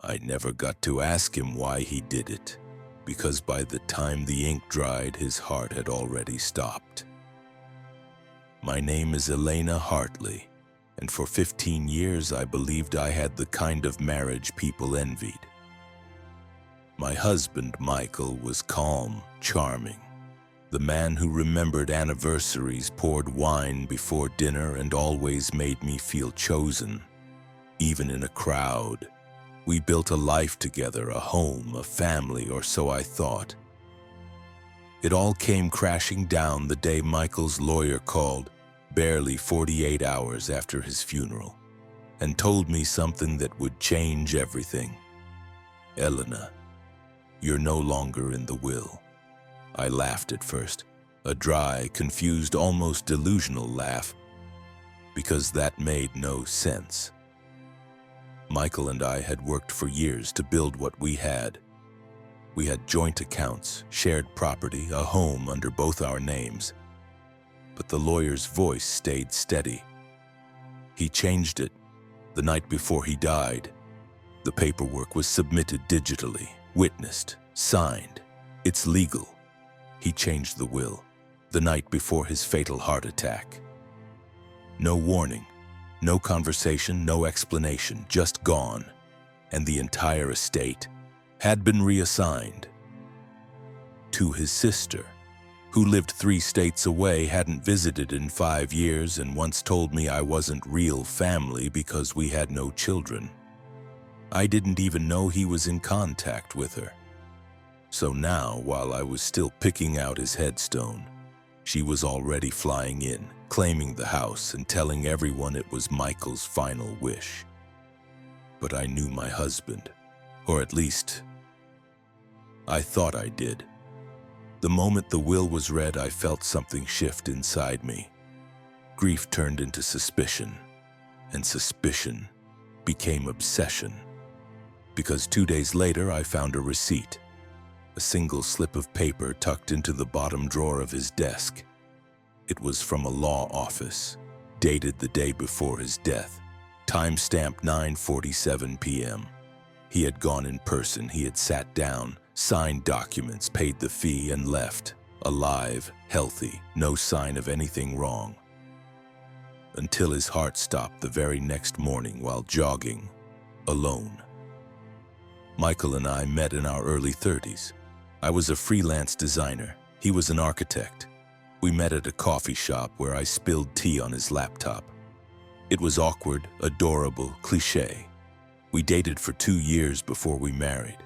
I never got to ask him why he did it, because by the time the ink dried, his heart had already stopped. My name is Elena Hartley, and for 15 years I believed I had the kind of marriage people envied. My husband, Michael, was calm, charming, the man who remembered anniversaries, poured wine before dinner, and always made me feel chosen, even in a crowd. We built a life together, a home, a family, or so I thought. It all came crashing down the day Michael's lawyer called, barely 48 hours after his funeral, and told me something that would change everything. Elena, you're no longer in the will. I laughed at first, a dry, confused, almost delusional laugh, because that made no sense. Michael and I had worked for years to build what we had. We had joint accounts, shared property, a home under both our names. But the lawyer's voice stayed steady. He changed it the night before he died. The paperwork was submitted digitally, witnessed, signed. It's legal. He changed the will the night before his fatal heart attack. No warning, no conversation, no explanation, just gone. And the entire estate had been reassigned to his sister, who lived 3 states away, hadn't visited in 5 years, and once told me I wasn't real family because we had no children. I didn't even know he was in contact with her. So now, while I was still picking out his headstone, she was already flying in, claiming the house and telling everyone it was Michael's final wish. But I knew my husband, or at least, I thought I did. The moment the will was read, I felt something shift inside me. Grief turned into suspicion, and suspicion became obsession. Because 2 days later, I found a receipt, a single slip of paper tucked into the bottom drawer of his desk. It was from a law office, dated the day before his death, time-stamped 9:47 p.m. He had gone in person, he had sat down, signed documents, paid the fee, and left, alive, healthy, no sign of anything wrong. Until his heart stopped the very next morning while jogging, alone. Michael and I met in our early 30s. I was a freelance designer. He was an architect. We met at a coffee shop where I spilled tea on his laptop. It was awkward, adorable, cliché. We dated for 2 years before we married.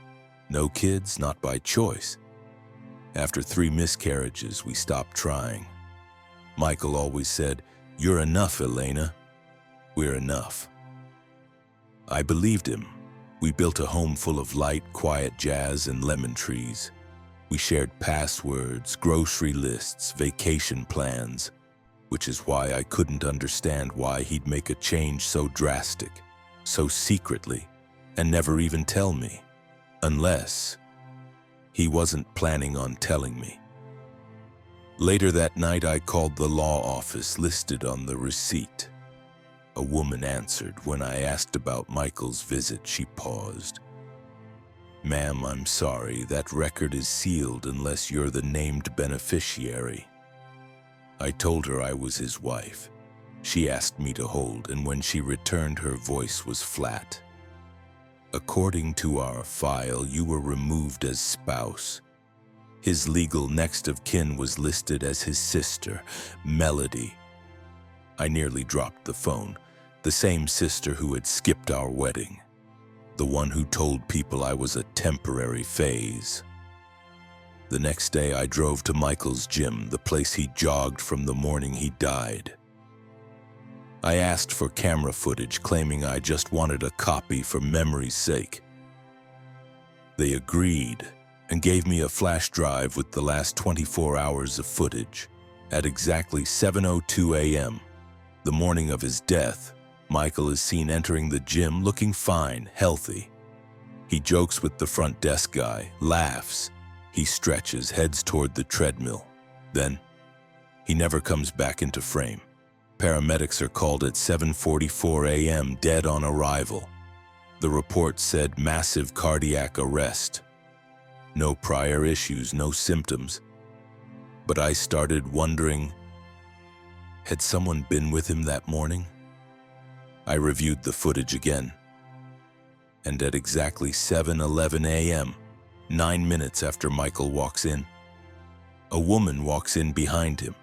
No kids, not by choice. After 3 miscarriages, we stopped trying. Michael always said, "You're enough, Elena. We're enough." I believed him. We built a home full of light, quiet jazz and lemon trees. We shared passwords, grocery lists, vacation plans, which is why I couldn't understand why he'd make a change so drastic, so secretly, and never even tell me. Unless he wasn't planning on telling me. Later that night, I called the law office listed on the receipt. A woman answered. When I asked about Michael's visit, she paused. "Ma'am, I'm sorry, that record is sealed unless you're the named beneficiary." I told her I was his wife. She asked me to hold, and when she returned, her voice was flat. "According to our file, you were removed as spouse. His legal next of kin was listed as his sister, Melody." I nearly dropped the phone. The same sister who had skipped our wedding. The one who told people I was a temporary phase. The next day, I drove to Michael's gym, the place he jogged from the morning he died. I asked for camera footage, claiming I just wanted a copy for memory's sake. They agreed and gave me a flash drive with the last 24 hours of footage. At exactly 7:02 a.m., the morning of his death, Michael is seen entering the gym looking fine, healthy. He jokes with the front desk guy, laughs. He stretches, heads toward the treadmill. Then, he never comes back into frame. Paramedics are called at 7:44 a.m., dead on arrival. The report said massive cardiac arrest. No prior issues, no symptoms. But I started wondering, had someone been with him that morning? I reviewed the footage again. And at exactly 7:11 a.m., 9 minutes after Michael walks in, a woman walks in behind him,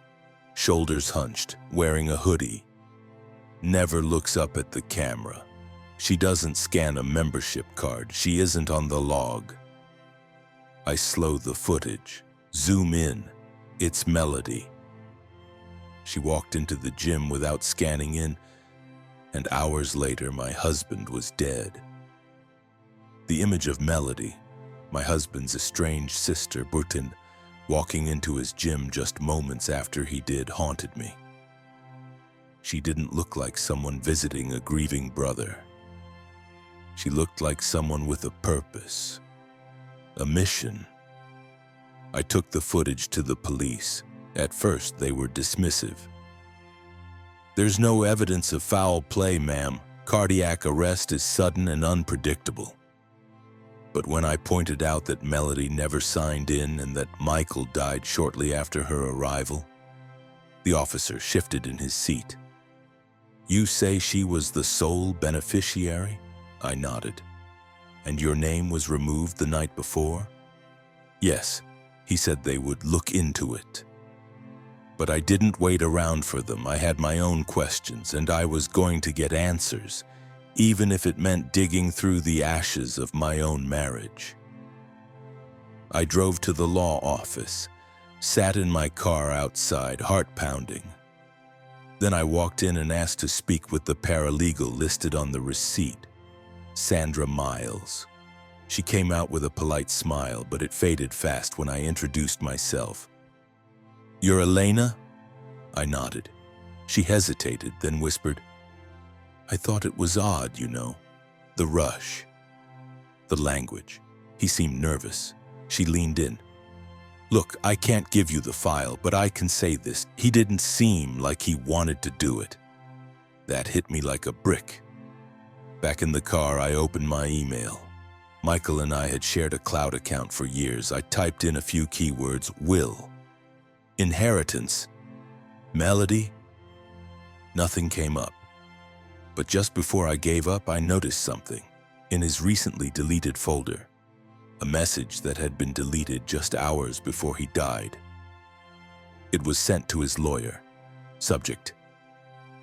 shoulders hunched, wearing a hoodie. Never looks up at the camera. She doesn't scan a membership card. She isn't on the log. I slow the footage, zoom in. It's Melody. She walked into the gym without scanning in, and hours later my husband was dead. The image of Melody, my husband's estranged sister, Burton, walking into his gym just moments after he did haunted me. She didn't look like someone visiting a grieving brother. She looked like someone with a purpose, a mission. I took the footage to the police. At first, they were dismissive. "There's no evidence of foul play, ma'am. Cardiac arrest is sudden and unpredictable." But when I pointed out that Melody never signed in and that Michael died shortly after her arrival, the officer shifted in his seat. "You say she was the sole beneficiary?" I nodded. "And your name was removed the night before?" "Yes," he said they would look into it. But I didn't wait around for them. I had my own questions, and I was going to get answers, even if it meant digging through the ashes of my own marriage. I drove to the law office, sat in my car outside, heart pounding. Then I walked in and asked to speak with the paralegal listed on the receipt, Sandra Miles. She came out with a polite smile, but it faded fast when I introduced myself. "You're Elena?" I nodded. She hesitated, then whispered, "I thought it was odd, you know. The rush. The language." He seemed nervous. She leaned in. "Look, I can't give you the file, but I can say this. He didn't seem like he wanted to do it." That hit me like a brick. Back in the car, I opened my email. Michael and I had shared a cloud account for years. I typed in a few keywords: will, inheritance, Melody. Nothing came up. But just before I gave up, I noticed something. In his recently deleted folder, a message that had been deleted just hours before he died. It was sent to his lawyer. Subject: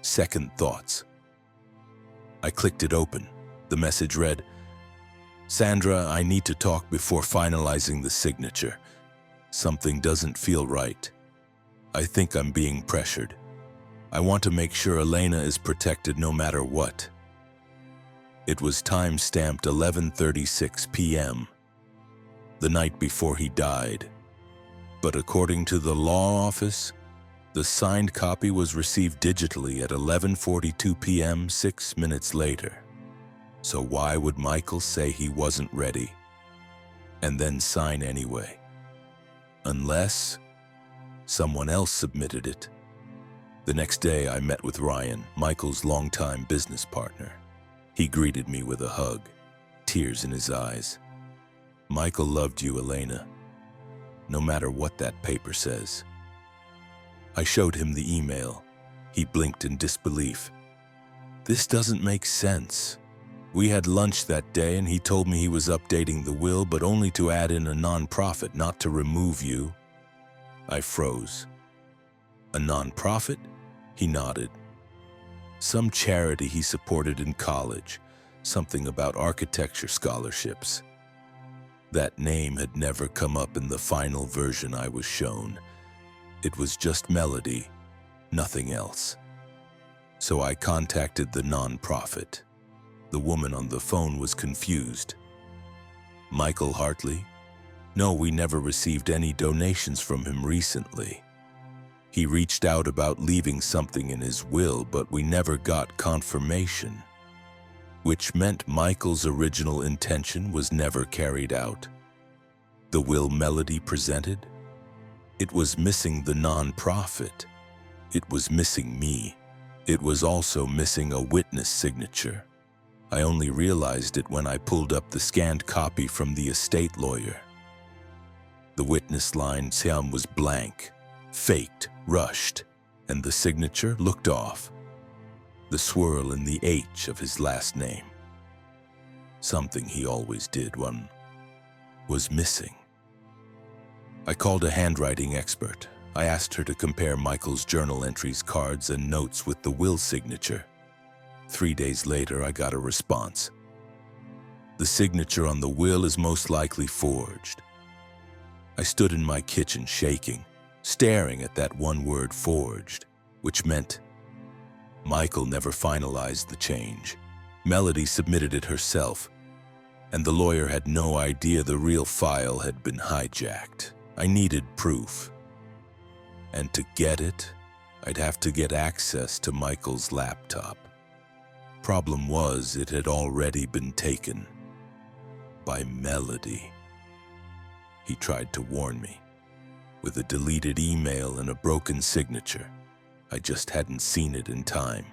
second thoughts. I clicked it open. The message read, "Sandra, I need to talk before finalizing the signature. Something doesn't feel right. I think I'm being pressured. I want to make sure Elena is protected no matter what." It was time-stamped 11:36 p.m., the night before he died. But according to the law office, the signed copy was received digitally at 11:42 p.m., 6 minutes later. So why would Michael say he wasn't ready and then sign anyway? Unless someone else submitted it. The next day, I met with Ryan, Michael's longtime business partner. He greeted me with a hug, tears in his eyes. "Michael loved you, Elena, no matter what that paper says." I showed him the email. He blinked in disbelief. "This doesn't make sense. We had lunch that day and he told me he was updating the will, but only to add in a non-profit, not to remove you." I froze. "A non-profit?" He nodded. "Some charity he supported in college, something about architecture scholarships." That name had never come up in the final version I was shown. It was just Melody, nothing else. So I contacted the non-profit. The woman on the phone was confused. "Michael Hartley? No, we never received any donations from him recently. He reached out about leaving something in his will, but we never got confirmation." Which meant Michael's original intention was never carried out. The will Melody presented? It was missing the non-profit. It was missing me. It was also missing a witness signature. I only realized it when I pulled up the scanned copy from the estate lawyer. The witness line Sam was blank, faked, rushed, and the signature looked off. The swirl in the H of his last name. Something he always did, was missing. I called a handwriting expert. I asked her to compare Michael's journal entries, cards, and notes with the will signature. 3 days later, I got a response. The signature on the will is most likely forged. I stood in my kitchen shaking, staring at that one word forged, which meant Michael never finalized the change. Melody submitted it herself, and the lawyer had no idea the real file had been hijacked. I needed proof. And to get it, I'd have to get access to Michael's laptop. Problem was, it had already been taken by Melody. He tried to warn me, with a deleted email and a broken signature. I just hadn't seen it in time.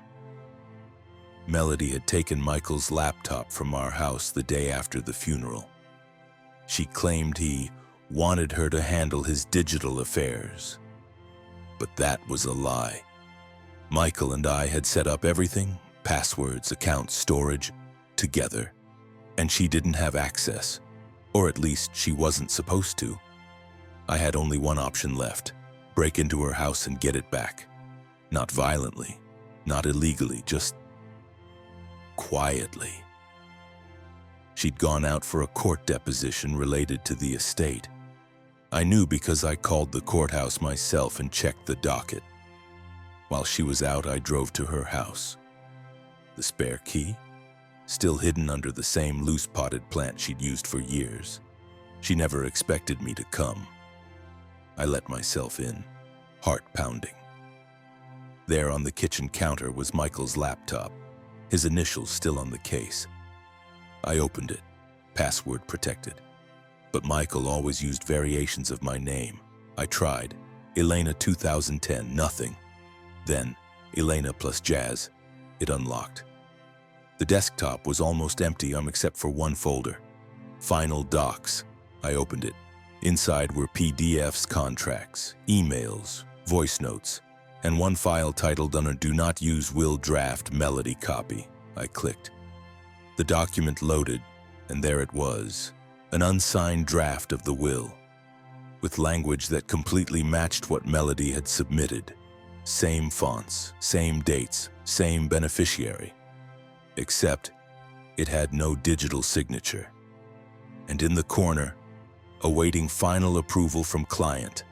Melody had taken Michael's laptop from our house the day after the funeral. She claimed he wanted her to handle his digital affairs. But that was a lie. Michael and I had set up everything, passwords, accounts, storage, together, and she didn't have access, or at least she wasn't supposed to. I had only one option left: break into her house and get it back. Not violently, not illegally, just quietly. She'd gone out for a court deposition related to the estate. I knew because I called the courthouse myself and checked the docket. While she was out, I drove to her house. The spare key, still hidden under the same loose potted plant she'd used for years. She never expected me to come. I let myself in, heart pounding. There on the kitchen counter was Michael's laptop, his initials still on the case. I opened it, password protected. But Michael always used variations of my name. I tried. Elena 2010, nothing. Then, Elena plus Jazz. It unlocked. The desktop was almost empty except for one folder. Final Docs. I opened it. Inside were PDFs, contracts, emails, voice notes, and one file titled under Do Not Use Will Draft Melody Copy. I clicked. The document loaded, and there it was. An unsigned draft of the will, with language that completely matched what Melody had submitted. Same fonts, same dates, same beneficiary. Except it had no digital signature. And in the corner, awaiting final approval from client.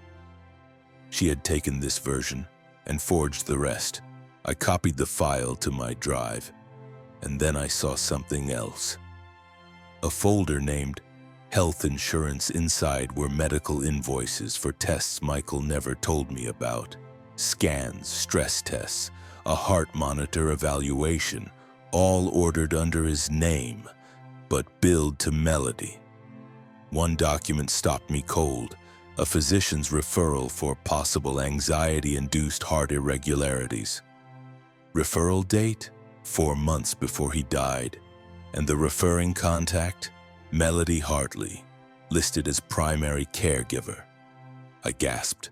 She had taken this version and forged the rest. I copied the file to my drive, and then I saw something else. A folder named Health Insurance. Inside were medical invoices for tests Michael never told me about. Scans, stress tests, a heart monitor evaluation, all ordered under his name, but billed to Melody. One document stopped me cold, a physician's referral for possible anxiety-induced heart irregularities. Referral date? 4 months before he died, and the referring contact? Melody Hartley, listed as primary caregiver. I gasped.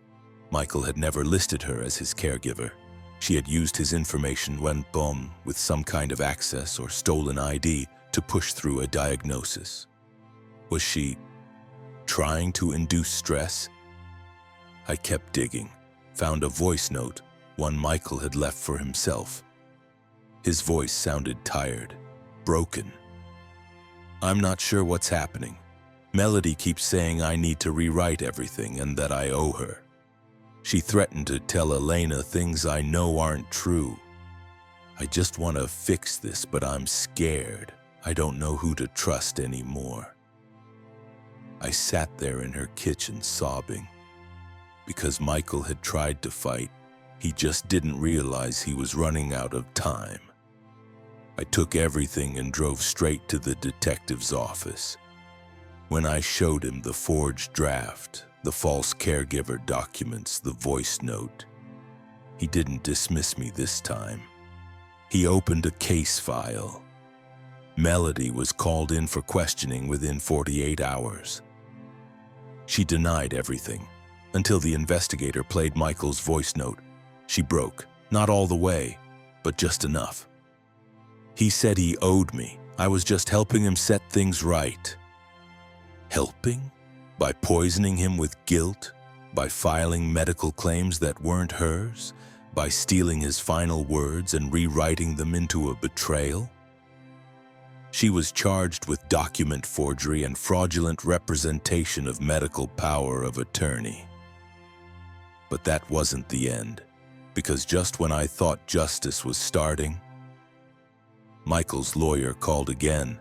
Michael had never listed her as his caregiver. She had used his information when with some kind of access or stolen ID to push through a diagnosis. Was she trying to induce stress? I kept digging, found a voice note, one Michael had left for himself. His voice sounded tired, broken. I'm not sure what's happening. Melody keeps saying I need to rewrite everything and that I owe her. She threatened to tell Elena things I know aren't true. I just want to fix this, but I'm scared. I don't know who to trust anymore. I sat there in her kitchen sobbing. Because Michael had tried to fight, he just didn't realize he was running out of time. I took everything and drove straight to the detective's office. When I showed him the forged draft, the false caregiver documents, the voice note, he didn't dismiss me this time. He opened a case file. Melody was called in for questioning within 48 hours. She denied everything, until the investigator played Michael's voice note. She broke, not all the way, but just enough. He said he owed me. I was just helping him set things right. Helping? By poisoning him with guilt? By filing medical claims that weren't hers? By stealing his final words and rewriting them into a betrayal? She was charged with document forgery and fraudulent representation of medical power of attorney. But that wasn't the end, because just when I thought justice was starting, Michael's lawyer called again.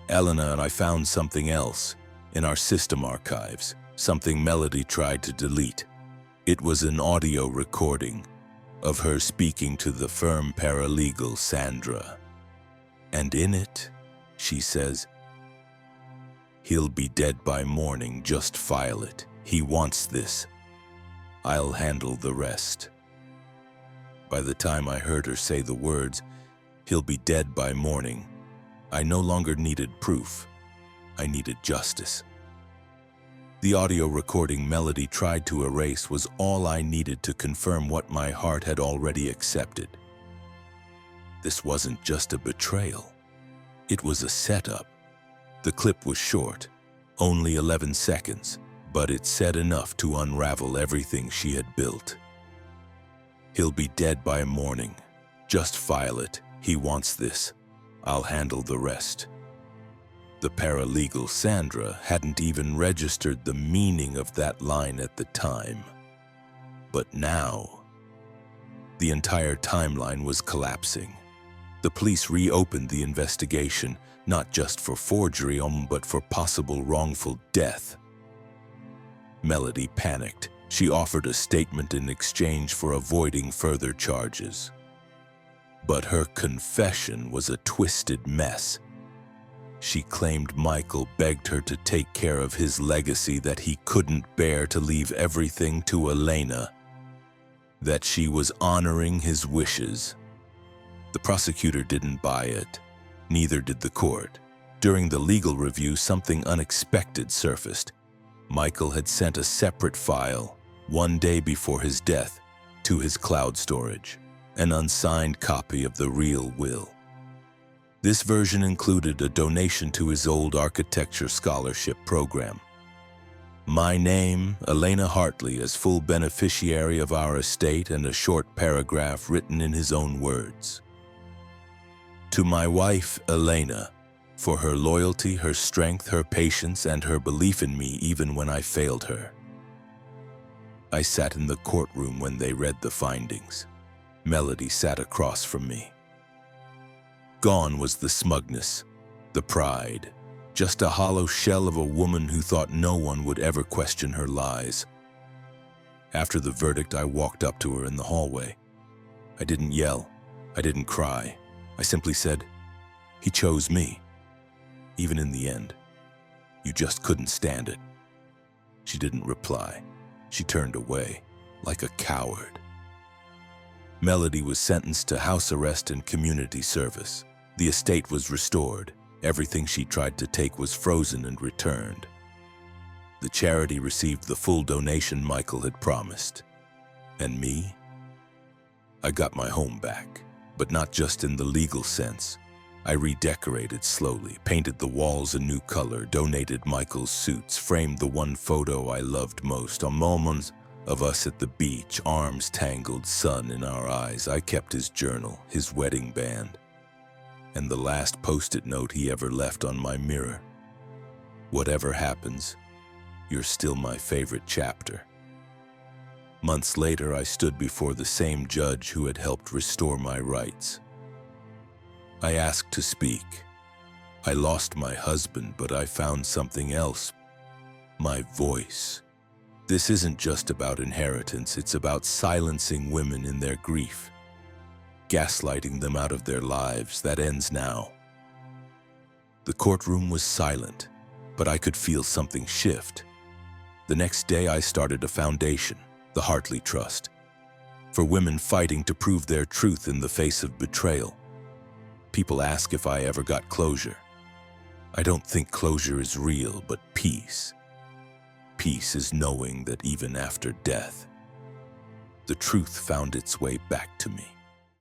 Elena and I found something else in our system archives, something Melody tried to delete. It was an audio recording of her speaking to the firm paralegal Sandra. And in it, she says, "He'll be dead by morning, just file it. He wants this. I'll handle the rest." By the time I heard her say the words, "He'll be dead by morning," I no longer needed proof. I needed justice. The audio recording Melody tried to erase was all I needed to confirm what my heart had already accepted. This wasn't just a betrayal. It was a setup. The clip was short, only 11 seconds, but it said enough to unravel everything she had built. "He'll be dead by morning. Just file it. He wants this. I'll handle the rest." The paralegal Sandra hadn't even registered the meaning of that line at the time. But now, the entire timeline was collapsing. The police reopened the investigation, not just for forgery, but for possible wrongful death. Melody panicked. She offered a statement in exchange for avoiding further charges. But her confession was a twisted mess. She claimed Michael begged her to take care of his legacy, that he couldn't bear to leave everything to Elena, that she was honoring his wishes. The prosecutor didn't buy it. Neither did the court. During the legal review, something unexpected surfaced. Michael had sent a separate file, one day before his death, to his cloud storage, an unsigned copy of the real will. This version included a donation to his old architecture scholarship program. My name, Elena Hartley, as full beneficiary of our estate, and a short paragraph written in his own words. To my wife, Elena, for her loyalty, her strength, her patience, and her belief in me even when I failed her. I sat in the courtroom when they read the findings. Melody sat across from me. Gone was the smugness, the pride, just a hollow shell of a woman who thought no one would ever question her lies. After the verdict, I walked up to her in the hallway. I didn't yell. I didn't cry. I simply said, "He chose me. Even in the end, you just couldn't stand it." She didn't reply. She turned away, like a coward. Melody was sentenced to house arrest and community service. The estate was restored. Everything she tried to take was frozen and returned. The charity received the full donation Michael had promised. And me? I got my home back, but not just in the legal sense. I redecorated slowly, painted the walls a new color, donated Michael's suits, framed the one photo I loved most, a moment of us at the beach, arms tangled, sun in our eyes. I kept his journal, his wedding band, and the last post-it note he ever left on my mirror. "Whatever happens, you're still my favorite chapter." Months later, I stood before the same judge who had helped restore my rights. I asked to speak. I lost my husband, but I found something else. My voice. This isn't just about inheritance, it's about silencing women in their grief, gaslighting them out of their lives. That ends now. The courtroom was silent, but I could feel something shift. The next day, I started a foundation, the Hartley Trust, for women fighting to prove their truth in the face of betrayal. People ask if I ever got closure. I don't think closure is real, but peace. Peace is knowing that even after death, the truth found its way back to me.